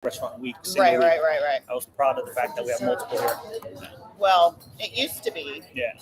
restaurant week. Right. I was proud of the fact that we have multiple here. Well, it used to be. Yeah.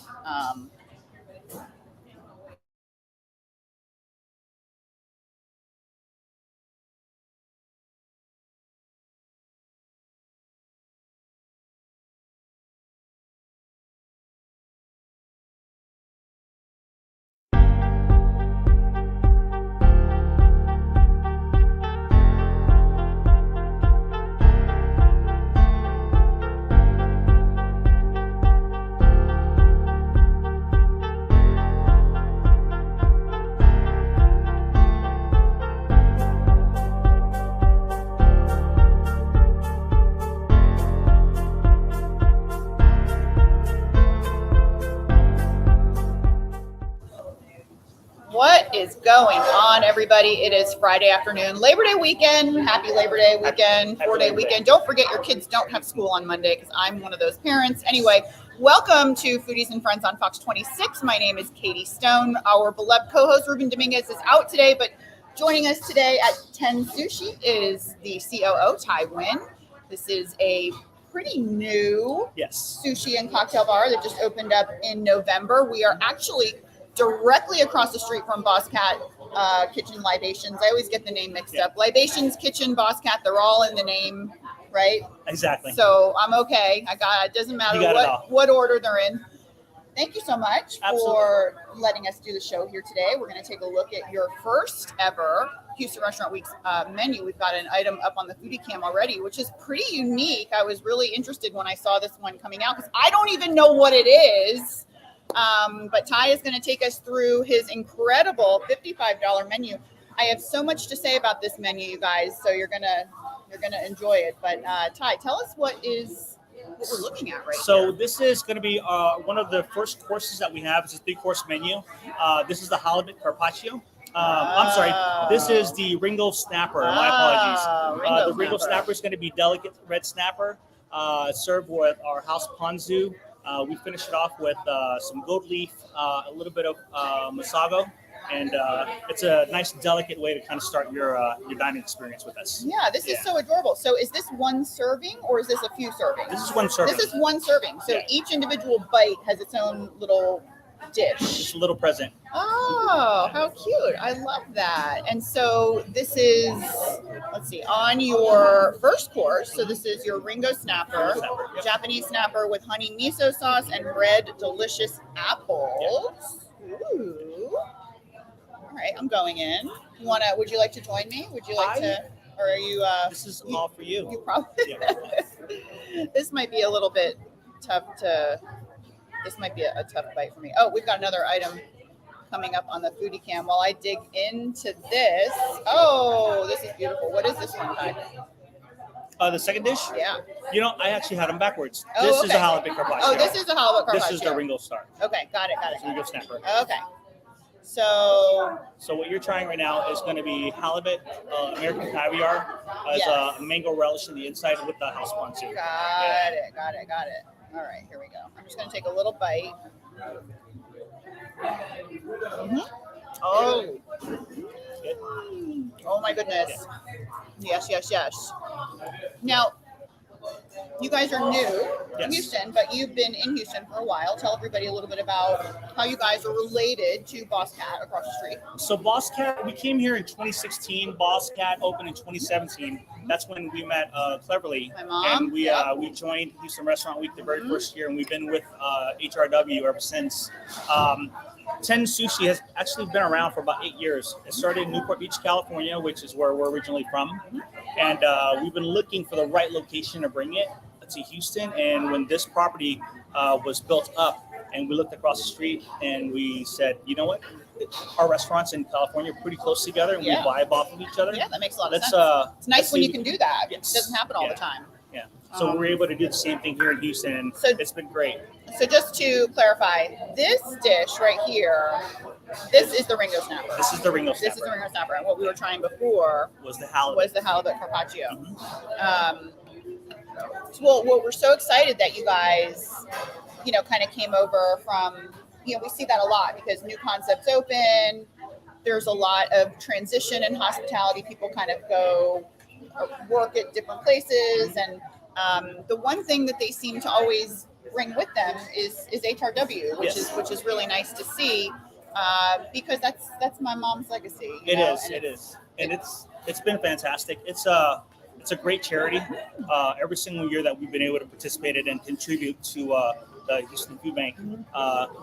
What is going on, everybody? It is Friday afternoon, Labor Day weekend. Happy Labor Day weekend, 4-day weekend. Don't forget your kids don't have school on Monday because I'm one of those parents. Anyway, welcome to Foodies and Friends on Fox 26. My name is Katie Stone. Our beloved co-host Ruben Dominguez is out today, but joining us today at TEN Sushi is the COO, Ty Wynn. This is a pretty new sushi and cocktail bar that just opened up in November. We are actually directly across the street from Boss Cat Kitchen Libations. I always get the name mixed up. Libations Kitchen, Boss Cat, they're all in the name, right? Exactly. So I'm okay. It doesn't matter what order they're in. Thank you so much for letting us do the show here today. We're going to take a look at your first ever Houston Restaurant Week's menu. We've got an item up on the Foodie Cam already, which is pretty unique. I was really interested when I saw this one coming out because I don't even know what it is. But Ty is going to take us through his incredible $55 menu. I have so much to say about this menu, you guys, so you're gonna enjoy it. But Ty, tell us what we're looking at right So here. this is going to be one of the first courses that we have. It's a 3-course menu. This is the halibut carpaccio. I'm sorry. This is the Ringo Snapper. My apologies. The Ringo Snapper is going to be delicate red snapper, served with our house ponzu. We finish it off with some goat leaf, a little bit of masago, and it's a nice, delicate way to kind of start your dining experience with us. Yeah, this is so adorable. So is this one serving or is this a few servings? This is one serving. This is one serving. So each individual bite has its own little dish. It's a little present. Oh, how cute. I love that. And so this is, let's see, on your first course. So this is your Ringo Snapper, Japanese snapper with honey miso sauce and red delicious apples. Ooh. All right, I'm going in. Would you like to join me? Would you like to, or are you? This is all for you. You probably, this might be a little bit tough to, this might be a tough bite for me. Oh, we've got another item coming up on the Foodie Cam. While I dig into this, oh, this is beautiful. What is this one, Ty? The second dish? Yeah. You know, I actually had them backwards. Oh, this okay. is the halibut carpaccio. Oh, this is the halibut carpaccio. This is the Ringo Star. Okay, got it. Ringo Snapper. Okay. So what you're trying right now is going to be halibut, American caviar, as a mango relish in the inside with the house ponzu. Got it. All right, here we go. I'm just going to take a little bite. Mm-hmm. Oh. Oh my goodness. Yes. Now, you guys are new in Houston, but you've been in Houston for a while. Tell everybody a little bit about how you guys are related to Boss Cat across the street. So Boss Cat, we came here in 2016. Boss Cat opened in 2017. That's when we met Cleverly. My mom. And we joined Houston Restaurant Week the very first year, and we've been with HRW ever since. TEN Sushi has actually been around for about 8 years. It started in Newport Beach, California, which is where we're originally from. And we've been looking for the right location to bring it to Houston. And when this property was built up and we looked across the street and we said, you know what? Our restaurants in California are pretty close together and we vibe off of each other. Yeah, that makes a lot of sense. It's nice when you can do that. Yes. It doesn't happen all the time. Yeah. So we're able to do the same thing here in Houston, and it's been great. So just to clarify, this dish right here, this is the Ringo Snapper. This is the Ringo Snapper. This is the Ringo Snapper. And what we were trying before was the halibut carpaccio. Well, we're so excited that you guys, kind of came over from, we see that a lot because new concepts open. There's a lot of transition in hospitality. People kind of go work at different places, and the one thing that they seem to always bring with them is HRW, which is really nice to see, because that's my mom's legacy. It is, and it's been fantastic. It's a great charity. Every single year that we've been able to participate in and contribute to the Houston Food Bank,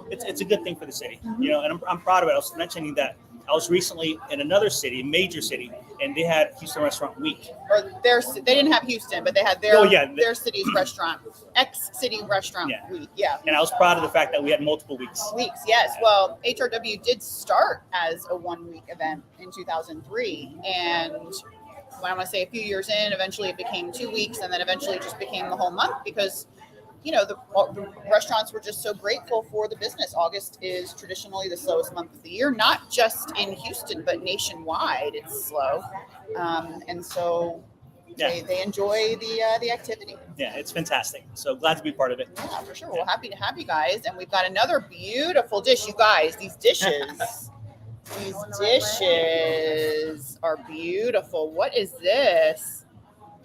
it's a good thing for the city, and I'm proud of it. I was mentioning that I was recently in another city, major city, and they had Houston Restaurant Week. Or they didn't have Houston, but they had their city's restaurant, X-City Restaurant Week. Yeah. And I was proud of the fact that we had multiple weeks. Yes. Well, HRW did start as a 1-week event in 2003, and I want to say a few years in, eventually it became 2 weeks, and then eventually it just became the whole month because the restaurants were just so grateful for the business. August is traditionally the slowest month of the year, not just in Houston, but nationwide. It's slow, and so they enjoy the activity. Yeah, it's fantastic. So glad to be part of it. Yeah, for sure. We're happy to have you guys, and we've got another beautiful dish. You guys, these dishes. These dishes are beautiful. What is this?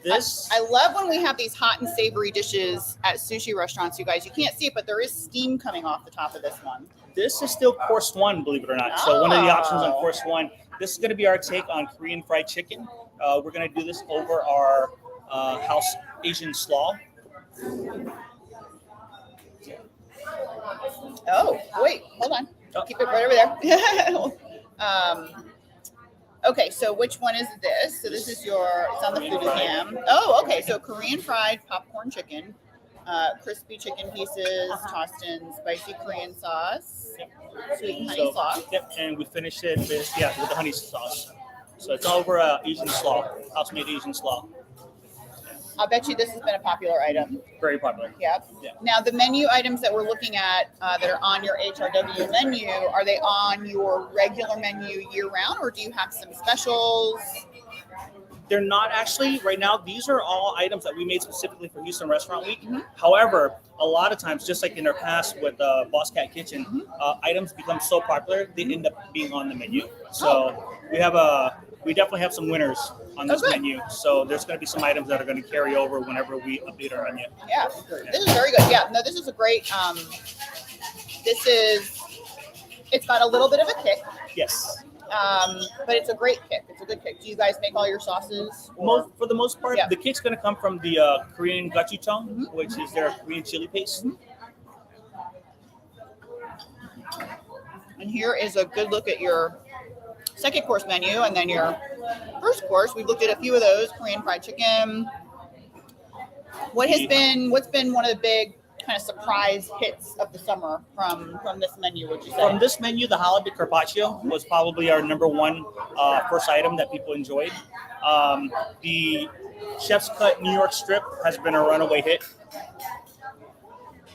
I love when we have these hot and savory dishes at sushi restaurants, you guys. You can't see it, but there is steam coming off the top of this one. This is still course 1, believe it or not. So one of the options on course 1. This is going to be our take on Korean fried chicken. We're going to do this over our house Asian slaw. Oh, wait, hold on. Keep it right over there. Okay, so which one is this? So this is it's on the Foodie cam. Oh, okay, so Korean fried popcorn chicken, crispy chicken pieces, tossed in spicy Korean sauce, sweet and honey sauce. Yep, and we finished it with the honey sauce. So it's all over Asian slaw, house-made Asian slaw. I'll bet you this has been a popular item. Very popular. Yep. Yeah. Now, the menu items that we're looking at that are on your HRW menu, are they on your regular menu year-round, or do you have some specials? They're not actually right now. These are all items that we made specifically for Houston Restaurant Week. Mm-hmm. However, a lot of times, just like in our past with Boss Cat Kitchen, items become so popular, they end up being on the menu. So we definitely have some winners on this menu. So there's going to be some items that are going to carry over whenever we update our menu. Yeah, this is very good. Yeah, no, this is a great, it's got a little bit of a kick. Yes. But it's a great kick. It's a good kick. Do you guys make all your sauces? For the most part, the kick's going to come from the Korean gochujang, which is their Korean chili paste. And here is a good look at your second course menu, and then your first course. We've looked at a few of those. Korean fried chicken. What's been one of the big kind of surprise hits of the summer from this menu, would you say? From this menu, the halibut carpaccio was probably our number one first item that people enjoyed. The Chef's Cut New York strip has been a runaway hit.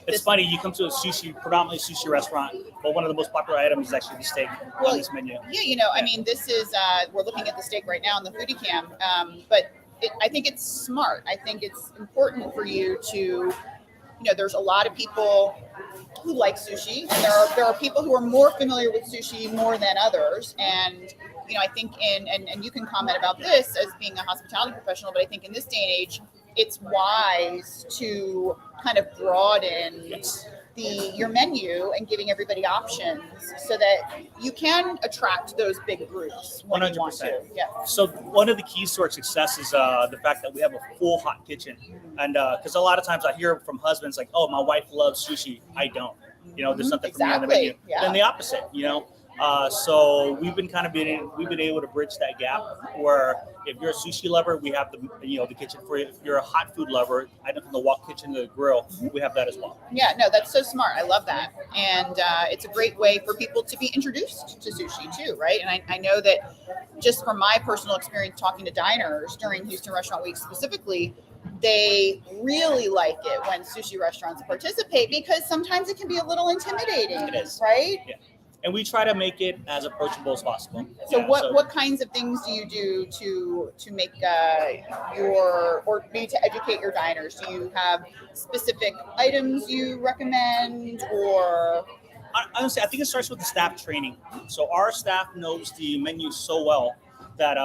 It's funny, you come to a predominantly sushi restaurant, but one of the most popular items is actually the steak on this menu. Yeah, I mean, this is, we're looking at the steak right now on the Foodie cam, but I think it's smart. I think it's important for you to, there's a lot of people who like sushi, and there are people who are more familiar with sushi more than others, and I think and you can comment about this as being a hospitality professional, but I think in this day and age, it's wise to kind of broaden your menu and giving everybody options so that you can attract those big groups when 100%. You want to. Yeah. So one of the keys to our success is the fact that we have a full hot kitchen, and because a lot of times I hear from husbands like, "Oh, my wife loves sushi. I don't. There's something for me on the menu." Yeah. Then the opposite. So we've been able to bridge that gap where if you're a sushi lover, we have the kitchen for you. If you're a hot food lover, item from the walk kitchen to the grill, we have that as well. Yeah, no, that's so smart. I love that. And it's a great way for people to be introduced to sushi too, right? And I know that just from my personal experience talking to diners during Houston Restaurant Week specifically, they really like it when sushi restaurants participate because sometimes it can be a little intimidating. It is. Right? Yeah. And we try to make it as approachable as possible. So what kinds of things do you do to make to educate your diners? Do you have specific items you recommend, or? Honestly, I think it starts with the staff training. So our staff knows the menu so well that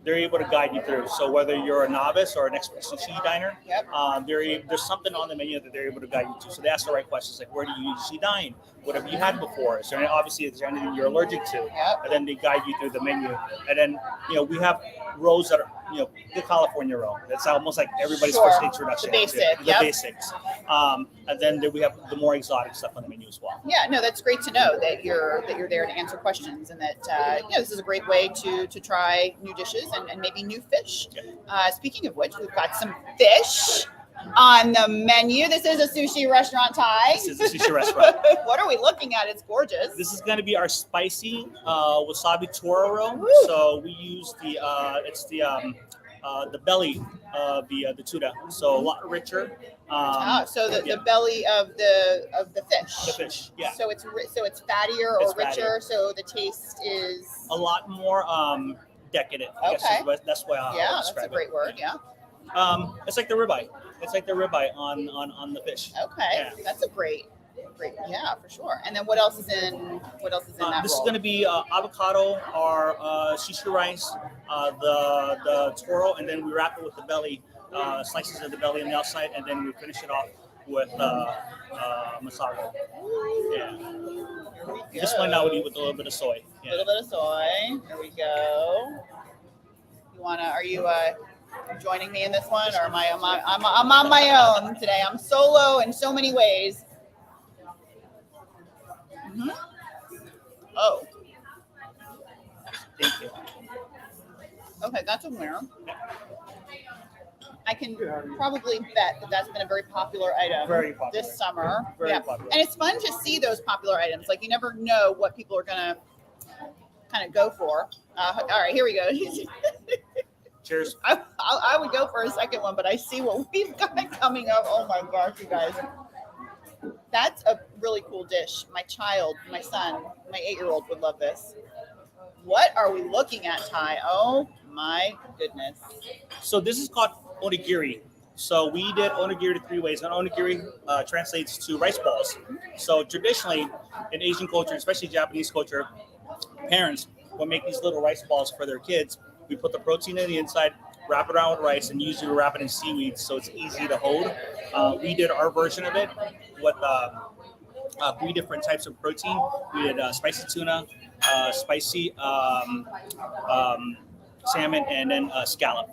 they're able to guide you through. So whether you're a novice or an expert sushi diner, there's something on the menu that they're able to guide you to. So they ask the right questions, like where do you usually dine? What have you had before? Is there anything you're allergic to? And then they guide you through the menu. And then we have rolls that are the California roll. That's almost like everybody's first introduction. The basics. And then we have the more exotic stuff on the menu as well. Yeah, no, that's great to know that you're there to answer questions, and that this is a great way to try new dishes and maybe new fish. Speaking of which, we've got some fish on the menu. This is a sushi restaurant, Ty. This is a sushi restaurant. What are we looking at? It's gorgeous. This is going to be our spicy wasabi toro roll. Woo. So we use the belly of the tuna, so a lot richer. So the belly of the fish. The fish, yeah. So it's fattier or richer. So the taste is a lot more decadent. I guess that's why I that's a great word. Yeah. It's like the ribeye. It's like the ribeye on the fish. Okay, yeah. That's a great, yeah, for sure. And then what else is in that This roll? is going to be avocado, our sushi rice, the toro, and then we wrap it with the belly, slices of the belly on the outside, and then we finish it off with masala. Yeah. This one I would eat with a little bit of soy. A little bit of soy. There we go. Are you joining me in this one, or am I'm on my own today? I'm solo in so many ways. Mm-hmm. Oh. Thank you. Okay, that's a winner. I can probably bet that that's been a very popular item this summer. Very popular. And it's fun to see those popular items. Like, you never know what people are going to kind of go for. All right, here we go. Cheers. I would go for a second one, but I see what we've got coming up. Oh my gosh, you guys. That's a really cool dish. My son, my 8-year-old would love this. What are we looking at, Ty? Oh my goodness. So this is called onigiri. So we did onigiri 3 ways. And onigiri translates to rice balls. So traditionally, in Asian culture, especially Japanese culture, parents will make these little rice balls for their kids. We put the protein in the inside, wrap it around with rice, and usually we wrap it in seaweed so it's easy to hold. We did our version of it with 3 different types of protein. We did spicy tuna, spicy salmon, and then scallop.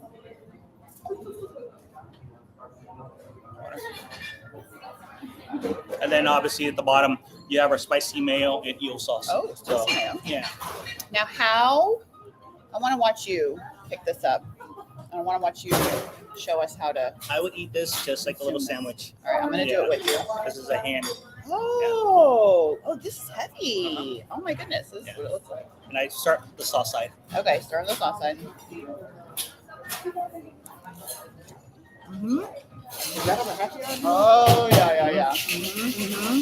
And then obviously at the bottom, you have our spicy mayo and eel sauce. Oh, spicy mayo. Yeah. Now I want to watch you pick this up. I want to watch you show us how to. I would eat this just like a little sandwich. All right, I'm going to do it with you. This is a hand. Oh, this is heavy. Oh my goodness, this is what it looks like. And I start the sauce side. Okay, start on the sauce side. Mm-hmm. Oh, yeah. Mm-hmm.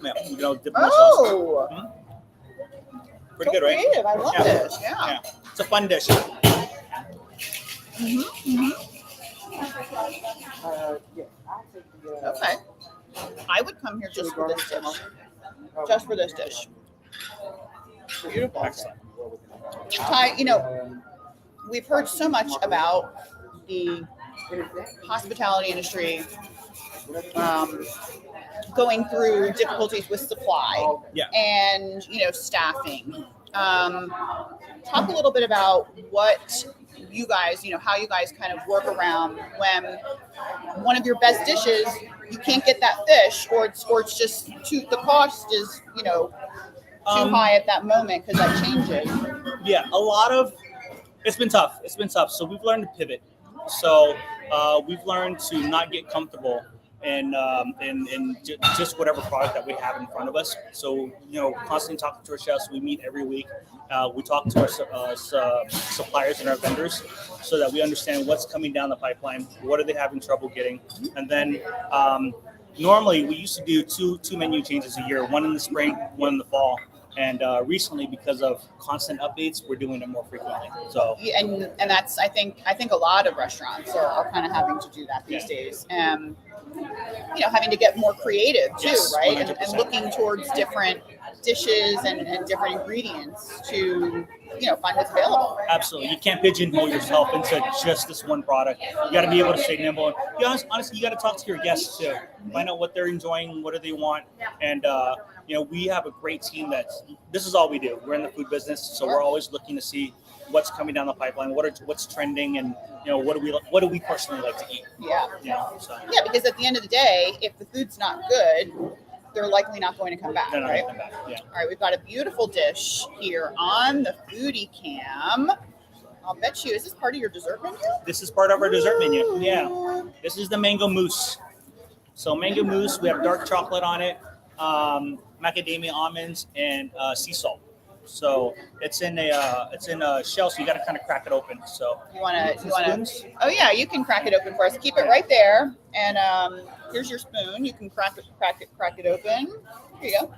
Yeah, dip in the sauce. Mm-hmm. Pretty good, right? Creative. I love this. Yeah. It's a fun dish. Okay. I would come here just for this dish. Just for this dish. Beautiful. Excellent. Ty, we've heard so much about the hospitality industry going through difficulties with supply and staffing. Talk a little bit about what you guys, how you guys kind of work around when one of your best dishes, you can't get that fish, or it's just the cost is too high at that moment because that changes. Yeah, it's been tough. So we've learned to pivot. So we've learned to not get comfortable in just whatever product that we have in front of us. So, constantly talking to our chefs. We meet every week. We talk to our suppliers and our vendors so that we understand what's coming down the pipeline, what are they having trouble getting. And then normally we used to do two menu changes a year, one in the spring, one in the fall. And recently, because of constant updates, we're doing it more frequently. So and that's I think a lot of restaurants are kind of having to do that these days. Having to get more creative too, right? And looking towards different dishes and different ingredients to, find what's available. Absolutely. You can't pigeonhole yourself into just this one product. You got to be able to stay nimble. And honestly, you got to talk to your guests too. Find out what they're enjoying, what do they want. And, we have a great team this is all we do. We're in the food business. So we're always looking to see what's coming down the pipeline, what's trending, and, what do we personally like to eat? Yeah. Yeah, because at the end of the day, if the food's not good, they're likely not going to come back, they're not right? going to come back. Yeah. All right, we've got a beautiful dish here on the Foodie Cam. I'll bet you, is this part of your dessert menu? This is part of our dessert menu. Yeah. This is the mango mousse. So mango mousse, we have dark chocolate on it, macadamia almonds, and sea salt. So it's in a shell, so you got to kind of crack it open. So you want to? Oh yeah, you can crack it open for us. Keep it right there, and here's your spoon. You can crack it open. Here you go.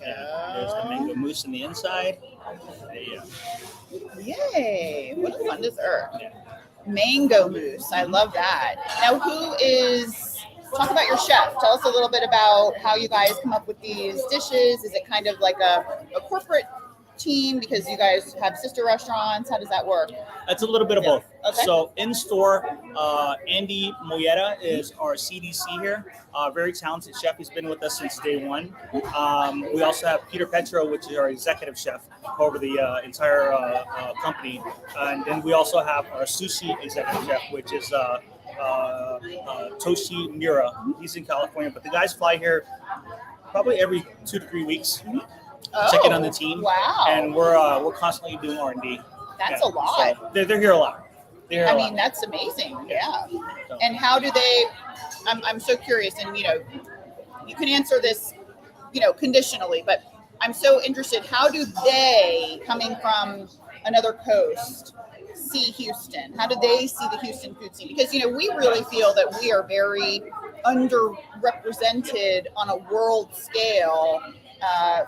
There's the mango mousse in the inside. There you go. Yay! What a fun dessert. Yeah. Mango mousse. I love that. Now, talk about your chef. Tell us a little bit about how you guys come up with these dishes. Is it kind of like a corporate team because you guys have sister restaurants? How does that work? It's a little bit of both. Okay. So in store, Andy Moyetta is our CDC here. Very talented chef. He's been with us since day one. We also have Peter Petro, which is our executive chef over the entire company. And then we also have our sushi executive chef, which is Toshi Mura. He's in California, but the guys fly here probably every 2 to 3 weeks. Check in on the team. Wow. And we're constantly doing R&D. That's a lot. So they're here a lot. That's amazing. Yeah. And how do they? I'm so curious, and you can answer this, conditionally, but I'm so interested. How do they, coming from another coast, see Houston? How do they see the Houston food scene? Because we really feel that we are very underrepresented on a world scale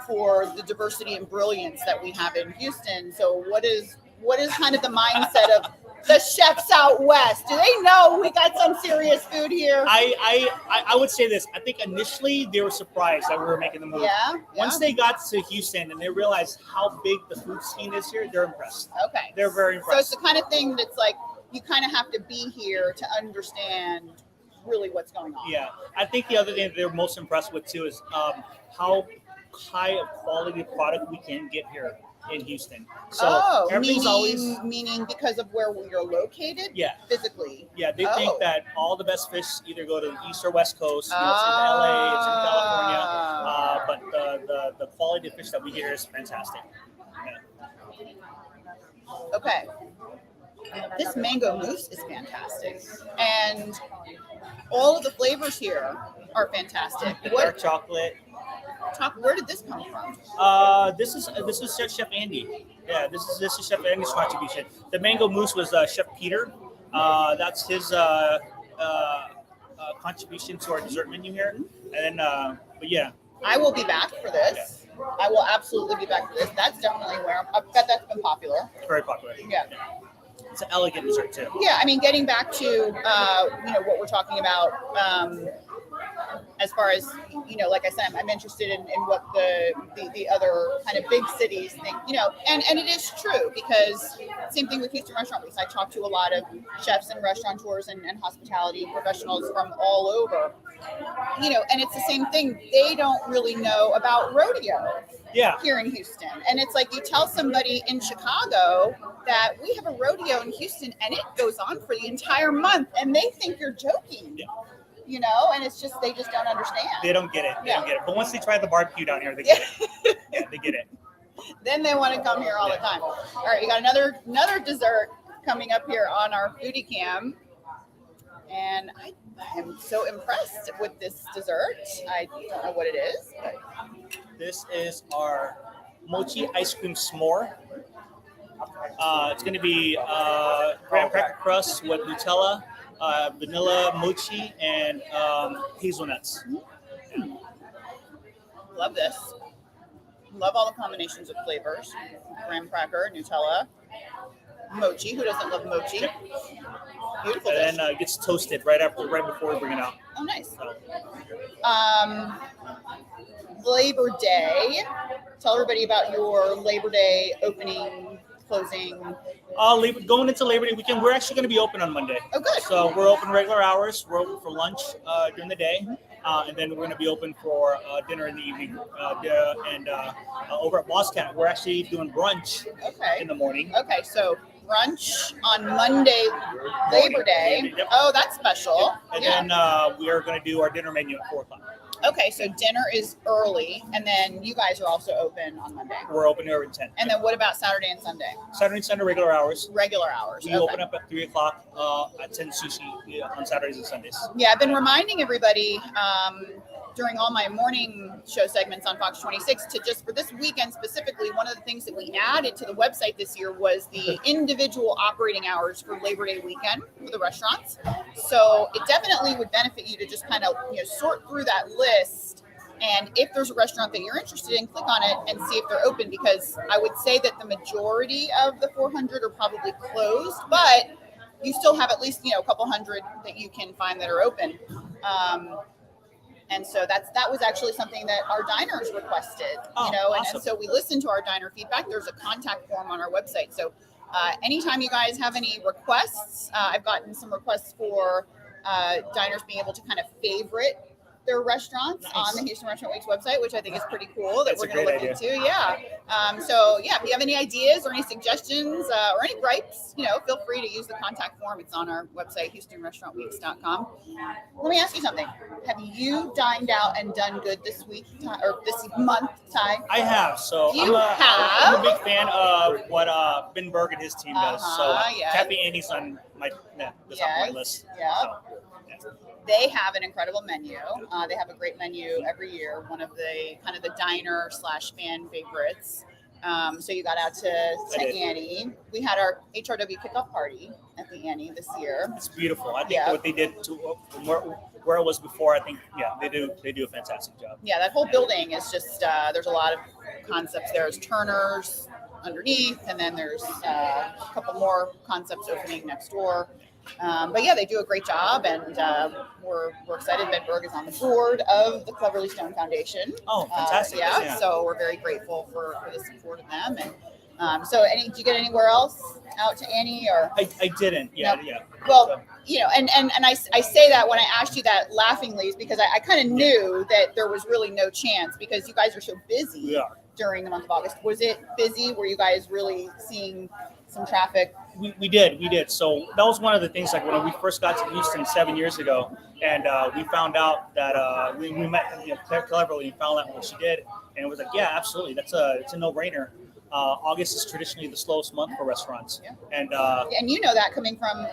for the diversity and brilliance that we have in Houston. So what is kind of the mindset of the chefs out west? Do they know we got some serious food here? I would say this. I think initially they were surprised that we were making the move. Yeah. Once they got to Houston and they realized how big the food scene is here, they're impressed. Okay. They're very impressed. So it's the kind of thing that's like you kind of have to be here to understand really what's going on. Yeah. I think the other thing that they're most impressed with too is how high of quality product we can get here in Houston. So everything's meaning because of where we're located? Yeah. Physically. Yeah, they think that all the best fish either go to the East or West Coast. It's in LA, it's in California. But the quality of fish that we get here is fantastic. Yeah. Okay. This mango mousse is fantastic. And all of the flavors here are fantastic. Dark chocolate. Where did this come from? This is Chef Andy. Yeah, this is Chef Andy's contribution. The mango mousse was Chef Peter. That's his contribution to our dessert menu here. And then, but yeah. I will be back for this. Yeah. I will absolutely be back for this. That's definitely where I bet that's been popular. Very popular. Yeah. It's an elegant dessert too. Yeah, I mean, getting back to what we're talking about. As far as, like I said, I'm interested in what the other kind of big cities think, and it is true because same thing with Houston Restaurant Weeks. I talk to a lot of chefs and restaurateurs and hospitality professionals from all over, and it's the same thing. They don't really know about rodeo here in Houston. And it's like you tell somebody in Chicago that we have a rodeo in Houston and it goes on for the entire month and they think you're joking. Yeah. And it's just, they just don't understand. They don't get it. They don't get it. But once they try the barbecue down here, they get it. Yeah, they get it. Then they want to come here all the time. All right, you got another dessert coming up here on our Foodie Cam. And I am so impressed with this dessert. I don't know what it is. But... This is our mochi ice cream s'more. It's going to be graham cracker crust with Nutella, vanilla mochi, and hazelnuts. Mm. Love this. Love all the combinations of flavors. Graham cracker, Nutella, mochi. Who doesn't love mochi? Beautiful and dish. then it gets toasted right before we bring it out. Oh, nice. So, Labor Day. Tell everybody about your Labor Day opening, closing. Going into Labor Day weekend, we're actually going to be open on Monday. Oh, good. So we're open regular hours. We're open for lunch during the day, and then we're going to be open for dinner in the evening. Over at Boss Cat, we're actually doing brunch in the morning. Okay, so brunch on Monday, Labor Day. Yep. Oh, that's special. And then we are going to do our dinner menu at 4 o'clock. Okay, so dinner is early, and then you guys are also open on Monday. We're open here at 10. And then what about Saturday and Sunday? Saturday and Sunday, regular hours. Regular hours. We open up at 3 o'clock at TEN Sushi on Saturdays and Sundays. Yeah, I've been reminding everybody during all my morning show segments on Fox 26 to just for this weekend specifically, one of the things that we added to the website this year was the individual operating hours for Labor Day weekend for the restaurants. So it definitely would benefit you to just kind of sort through that list. And if there's a restaurant that you're interested in, click on it and see if they're open, because I would say that the majority of the 400 are probably closed, but you still have at least, a couple hundred that you can find that are open. And so that was actually something that our diners requested, awesome. And so we listened to our diner feedback. There's a contact form on our website. So anytime you guys have any requests, I've gotten some requests for diners being able to kind of favorite their restaurants on the Houston Restaurant Week's website, which I think is pretty cool that we're going to look into. Yeah. If you have any ideas or any suggestions or any gripes, feel free to use the contact form. It's on our website, HoustonRestaurantWeeks.com. Let me ask you something. Have you dined out and done good this week or this month, Ty? I have. So I'm a big fan of what Ben Berg and his team does. So Cafe Annie's on my list. Yeah. So, They have an incredible menu. They have a great menu every year. One of the kind of the diner / fan favorites. So you got out to Annie. We had our HRW kickoff party at the Annie this year. It's beautiful. I think what they did to where it was before, I think they do a fantastic job. Yeah, that whole building is just there's a lot of concepts. There's Turner's underneath, and then there's a couple more concepts opening next door. But they do a great job, and we're excited. Ben Berg is on the board of the Cleverly Stone Foundation. Oh, fantastic! So we're very grateful for the support of them. And did you get anywhere else out to Annie or? I didn't. Yeah, no. yeah. Well, and I say that when I asked you that laughingly is because I kind of knew that there was really no chance because you guys are so busy. We are. During the month of August. Was it busy? Were you guys really seeing some traffic? We did. So that was one of the things, like when we first got to Houston 7 years ago, and we found out that we met Claire Cleverly and found out what she did, and it was like, yeah, absolutely, it's a no-brainer. August is traditionally the slowest month for restaurants, and that coming from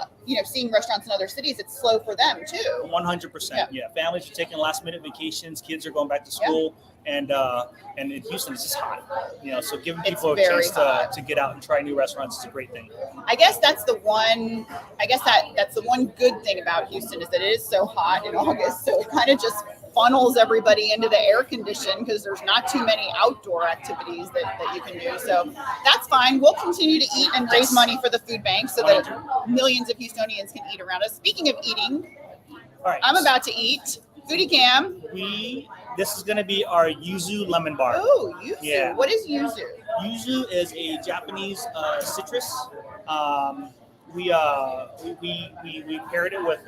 seeing restaurants in other cities, it's slow for them too. 100%. Yeah, families are taking last-minute vacations, kids are going back to school. And in Houston, it's just hot, so giving people a chance to get out and try new restaurants is a great thing. I guess that's the one good thing about Houston is that it is so hot in August. So it kind of just funnels everybody into the air condition because there's not too many outdoor activities that you can do. So that's fine. We'll continue to eat and raise money for the food bank so that millions of Houstonians can eat around us. Speaking of eating, all right, I'm about to eat. Foodie Cam. This is going to be our yuzu lemon bar. Oh, yuzu. Yeah. What is yuzu? Yuzu is a Japanese citrus. We paired it with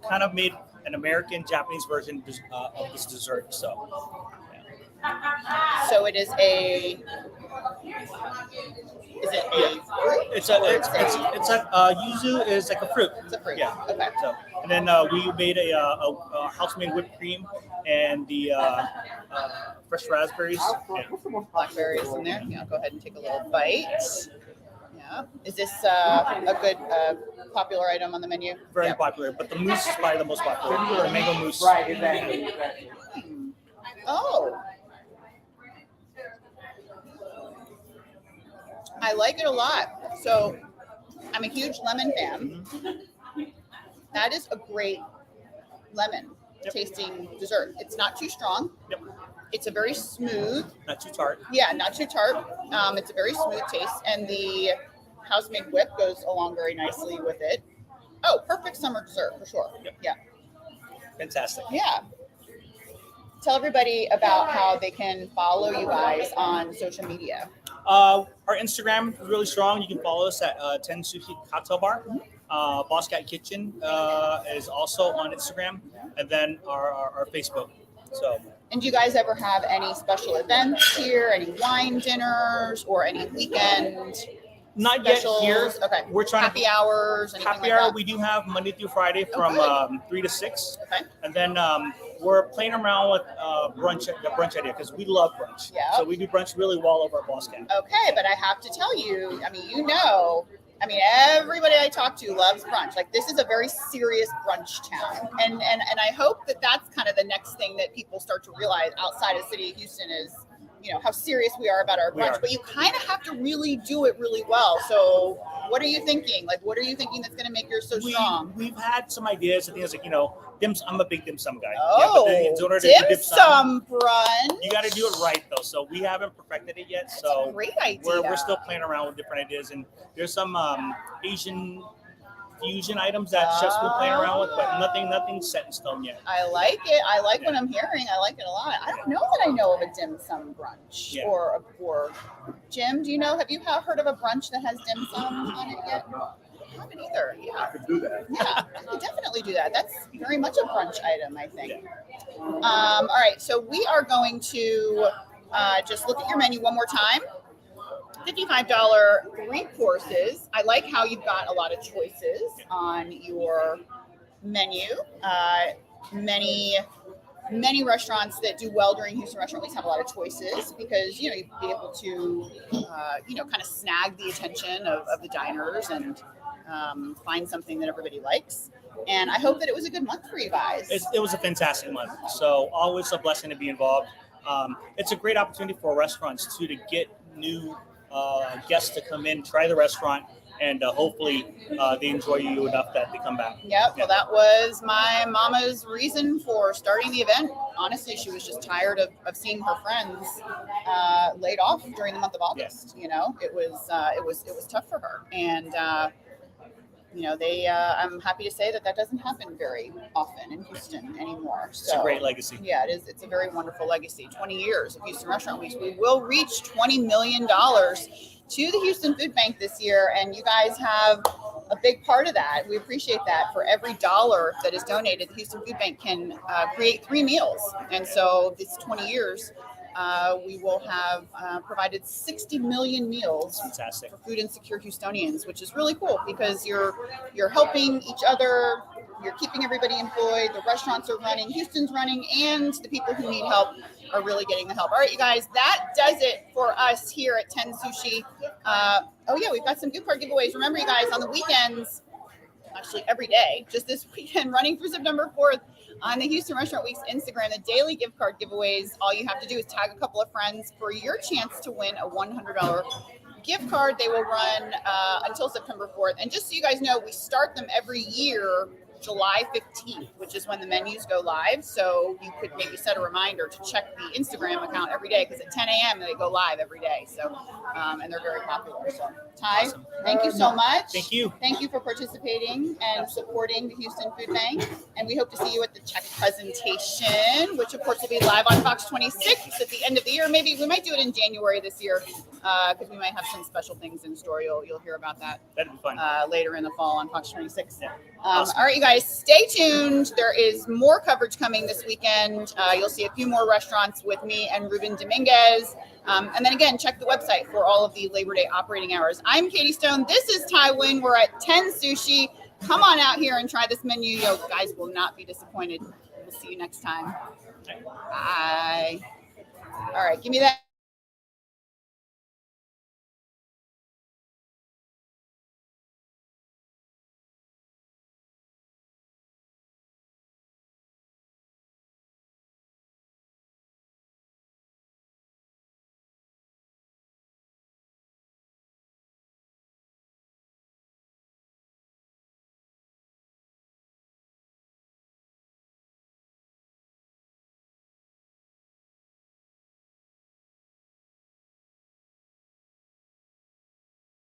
kind of made an American Japanese version of this dessert. So. Yeah. So it is a. Is it a fruit? It's a yuzu is like a fruit. It's a fruit. Yeah. Okay. So and then we made a house-made whipped cream and the fresh raspberries. Yeah. Blackberries in there. Yeah. Go ahead and take a little bite. Yeah. Is this a good popular item on the menu? Very popular, but the mousse is probably the most popular. The mango mousse. Right. Exactly. Oh. I like it a lot. So I'm a huge lemon fan. Mm-hmm. That is a great lemon tasting dessert. It's not too strong. Yep. It's a very smooth. Not too tart. Yeah, not too tart. It's a very smooth taste. And the house-made whip goes along very nicely with it. Oh, perfect summer dessert for sure. Yep. Yeah. Fantastic. Yeah. Tell everybody about how they can follow you guys on social media. Our Instagram is really strong. You can follow us at TEN Sushi Cocktail Bar. Boss Cat Kitchen is also on Instagram, and then our Facebook. So. And do you guys ever have any special events here, any wine dinners, or any weekend Not specials? yet here. Okay. We're trying happy hours. Happy hour. We do have Monday through Friday from 3 to 6. Okay. And then we're playing around with the brunch idea because we love brunch. Yeah. So we do brunch really well over at Boss Cat. Okay, but I have to tell you, everybody I talk to loves brunch. Like, this is a very serious brunch town. And I hope that that's kind of the next thing that people start to realize outside of the city of Houston is, how serious we are about our brunch. But you kind of have to really do it really well. So what are you thinking? Like, what are you thinking that's going to make yours so strong? We've had some ideas. I think it's like, I'm a big dim sum guy. Oh, yeah, but in order to do dim sum brunch. You got to do it right, though. So we haven't perfected it yet. That's so a great idea. We're still playing around with different ideas. And there's some Asian fusion items that chefs been playing around with, but nothing set in stone yet. I like it. I like what I'm hearing. I like it a lot. I don't know that I know of a dim sum brunch or Jim, do you know? Have you heard of a brunch that has dim sum on it yet? I haven't either. Yeah, I could do that. Yeah, I could definitely do that. That's very much a brunch item, I think. All right, so we are going to just look at your menu one more time. $55 3 courses. I like how you've got a lot of choices on your menu. Many restaurants that do well during Houston Restaurant Weeks have a lot of choices because you'd be able to kind of snag the attention of the diners and find something that everybody likes. And I hope that it was a good month for you guys. It was a fantastic month. So always a blessing to be involved. It's a great opportunity for restaurants to get new guests to come in, try the restaurant, and hopefully they enjoy you enough that they come back. Yep. Well, that was my mama's reason for starting the event. Honestly, she was just tired of seeing her friends laid off during the month of August. It was tough for her, and I'm happy to say that doesn't happen very often in Houston anymore. So, it's a great legacy. Yeah, it is. It's a very wonderful legacy. 20 years of Houston Restaurant Weeks. We will reach $20 million to the Houston Food Bank this year, and you guys have a big part of that. We appreciate that. For every dollar that is donated, the Houston Food Bank can create 3 meals. And so this 20 years, we will have provided 60 million meals for food insecure Houstonians, which is really cool because you're helping each other, you're keeping everybody employed, the restaurants are running, Houston's running, and the people who need help are really getting the help. All right, you guys, that does it for us here at TEN Sushi. We've got some gift card giveaways. Remember, you guys, on the weekends, actually every day, just this weekend, running through September 4th, on the Houston Restaurant Week's Instagram, the daily gift card giveaways, all you have to do is tag a couple of friends for your chance to win a $100 gift card. They will run until September 4th. And just so you guys know, we start them every year July 15th, which is when the menus go live. So you could maybe set a reminder to check the Instagram account every day because at 10 a.m. they go live every day. So, and they're very popular. So, Ty, thank you so much. Thank you. Thank you for participating and supporting the Houston Food Bank. And we hope to see you at the check presentation, which of course will be live on Fox 26 at the end of the year. Maybe we might do it in January this year because we might have some special things in store. You'll hear about that. That'd be fun. Later in the fall on Fox 26. Yeah. All right, you guys, stay tuned. There is more coverage coming this weekend. You'll see a few more restaurants with me and Ruben Dominguez. And then again, check the website for all of the Labor Day operating hours. I'm Katie Stone. This is Ty Wynn. We're at TEN Sushi. Come on out here and try this menu. You guys will not be disappointed. We'll see you next time. Bye. All right, give me that.